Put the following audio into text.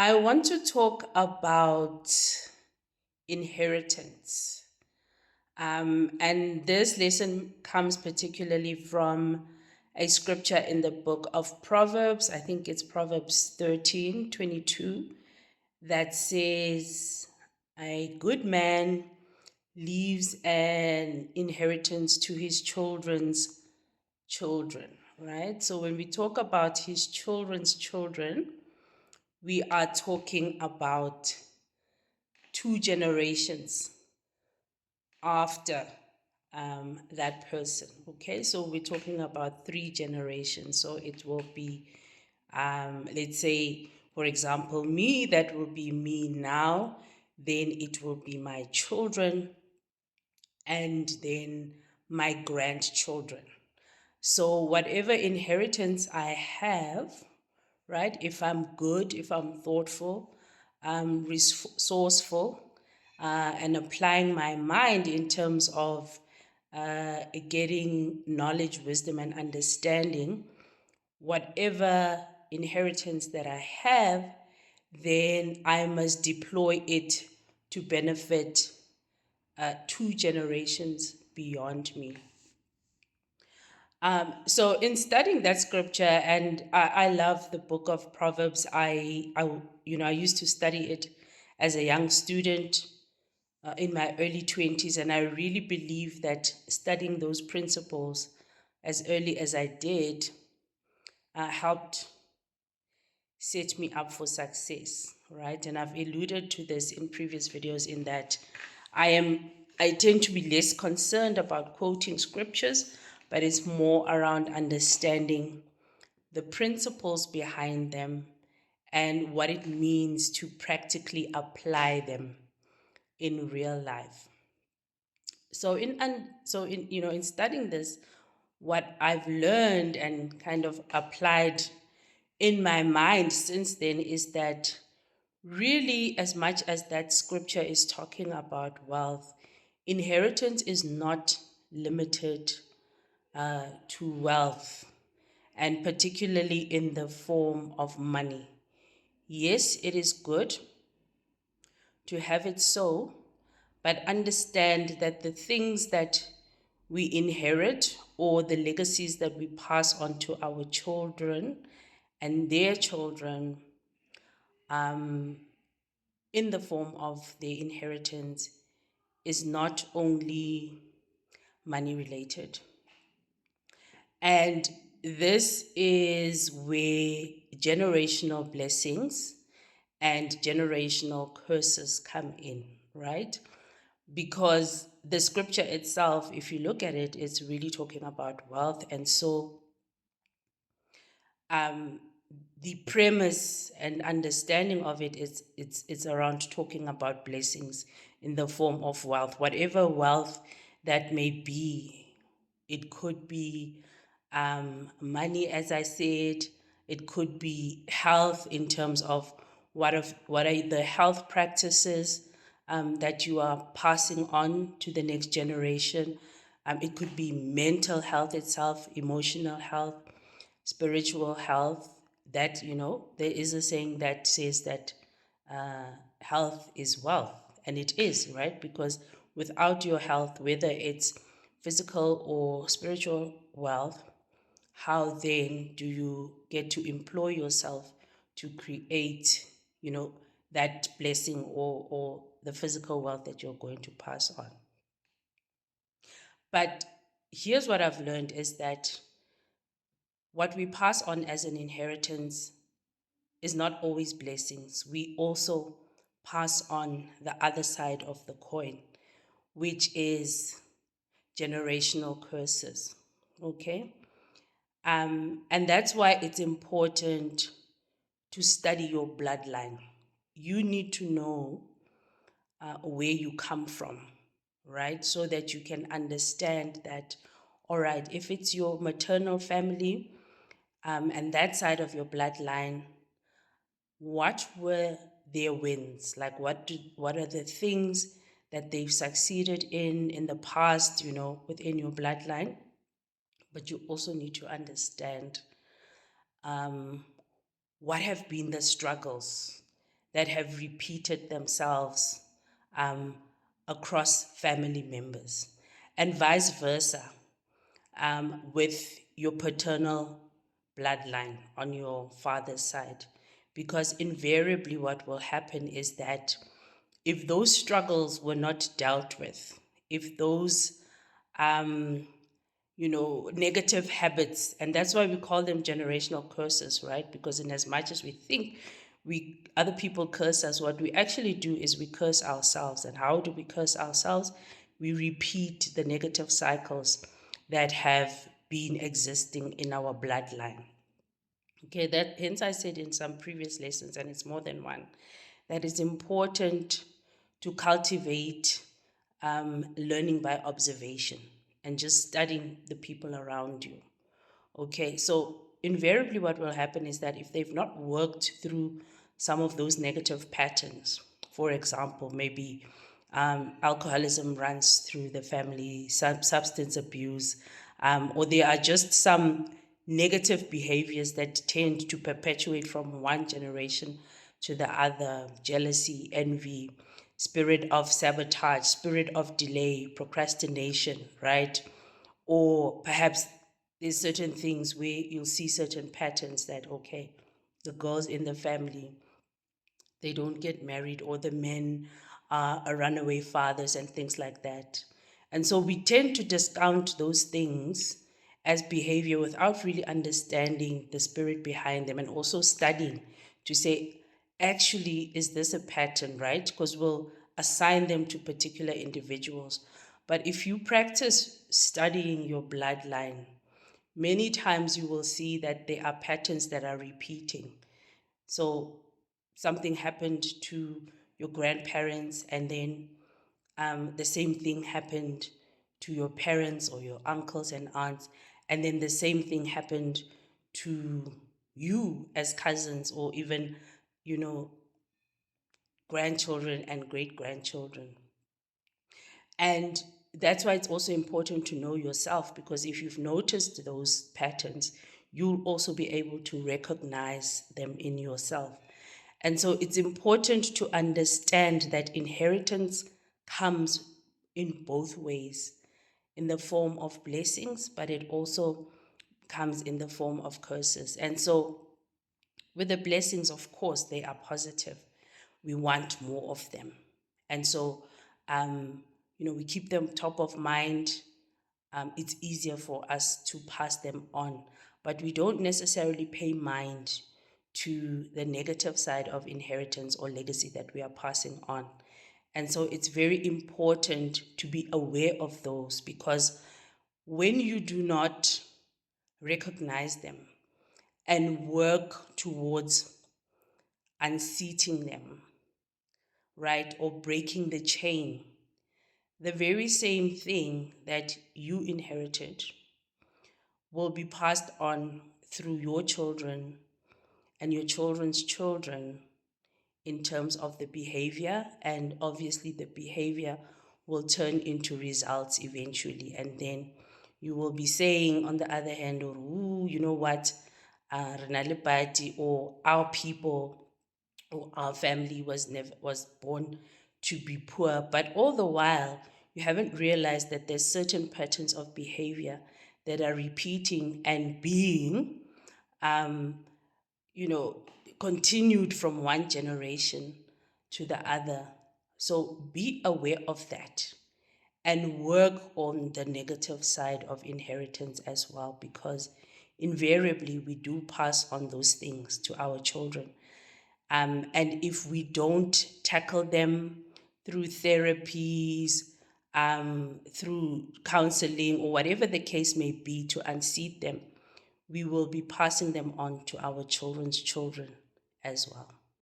I want to talk about inheritance. And this lesson comes particularly from a scripture in the book of Proverbs. I think it's Proverbs 13:22 that says, a good man leaves an inheritance to his children's children, right? So when we talk about his children's children, we are talking about two generations after that person. Okay, so we're talking about three generations. So it will be, let's say, for example, me, that will be me now, then it will be my children, and then my grandchildren. So, whatever inheritance I have, right, if I'm good, if I'm thoughtful, resourceful, and applying my mind in terms of getting knowledge, wisdom, and understanding, whatever inheritance that I have, then I must deploy it to benefit two generations beyond me. So in studying that scripture, and I love the book of Proverbs. I used to study it as a young student in my early 20s, and I really believe that studying those principles as early as I did helped set me up for success, right? And I've alluded to this in previous videos in that I tend to be less concerned about quoting scriptures, but it's more around understanding the principles behind them and what it means to practically apply them in real life. So in studying this, what I've learned and kind of applied in my mind since then is that really, as much as that scripture is talking about wealth, inheritance is not limited to wealth, and particularly in the form of money. Yes, it is good to have it so, but understand that the things that we inherit or the legacies that we pass on to our children and their children in the form of their inheritance is not only money related. And this is where generational blessings and generational curses come in, right? Because the scripture itself, if you look at it, it's really talking about wealth. And so the premise and understanding of it is it's around talking about blessings in the form of wealth, whatever wealth that may be. It could be money, as I said. It could be health in terms of what are the health practices that you are passing on to the next generation. It could be mental health itself, emotional health, spiritual health. That, there is a saying that says that health is wealth, and it is, right? Because without your health, whether it's physical or spiritual wealth, how then do you get to employ yourself to create, that blessing or the physical wealth that you're going to pass on? But here's what I've learned is that what we pass on as an inheritance is not always blessings. We also pass on the other side of the coin, which is generational curses. Okay? And that's why it's important to study your bloodline. You need to know where you come from, right? So that you can understand that, all right, if it's your maternal family and that side of your bloodline, what were their wins? Like, what are the things that they've succeeded in the past, within your bloodline? But you also need to understand what have been the struggles that have repeated themselves um, across family members, and vice versa with your paternal bloodline on your father's side. Because invariably, what will happen is that if those struggles were not dealt with, if those negative habits, and that's why we call them generational curses, right? Because in as much as we think we other people curse us, what we actually do is we curse ourselves. And how do we curse ourselves? We repeat the negative cycles that have been existing in our bloodline. Okay, that hence I said in some previous lessons, and it's more than one, that it's important to cultivate learning by observation and just studying the people around you. Okay, so invariably what will happen is that if they've not worked through some of those negative patterns, for example, maybe alcoholism runs through the family, substance abuse, or there are just some negative behaviors that tend to perpetuate from one generation to the other: jealousy, envy, spirit of sabotage, spirit of delay, procrastination, right? Or perhaps there's certain things where you'll see certain patterns that, okay, the girls in the family, they don't get married, or the men are runaway fathers and things like that. And so we tend to discount those things as behavior without really understanding the spirit behind them, and also studying to say, actually, is this a pattern, right? Because we'll assign them to particular individuals. But if you practice studying your bloodline, many times you will see that there are patterns that are repeating. So something happened to your grandparents, and then the same thing happened to your parents or your uncles and aunts, and then the same thing happened to you as cousins, or even, grandchildren and great grandchildren. And that's why it's also important to know yourself, because if you've noticed those patterns, you'll also be able to recognize them in yourself. And so it's important to understand that inheritance comes in both ways, in the form of blessings, but it also comes in the form of curses. And so with the blessings, of course, they are positive. We want more of them. And so, we keep them top of mind. It's easier for us to pass them on. But we don't necessarily pay mind to the negative side of inheritance or legacy that we are passing on. And so it's very important to be aware of those, because when you do not recognize them and work towards unseating them, right, or breaking the chain, the very same thing that you inherited will be passed on through your children and your children's children in terms of the behavior, and obviously the behavior will turn into results eventually. And then you will be saying, on the other hand, or, ooh, you know what, Renale Party, or our people, or our family was born to be poor. But all the while, you haven't realized that there's certain patterns of behavior that are repeating and being continued from one generation to the other. So be aware of that and work on the negative side of inheritance as well, because invariably we do pass on those things to our children. And if we don't tackle them through therapies, through counseling, or whatever the case may be, to unseat them, we will be passing them on to our children's children as well.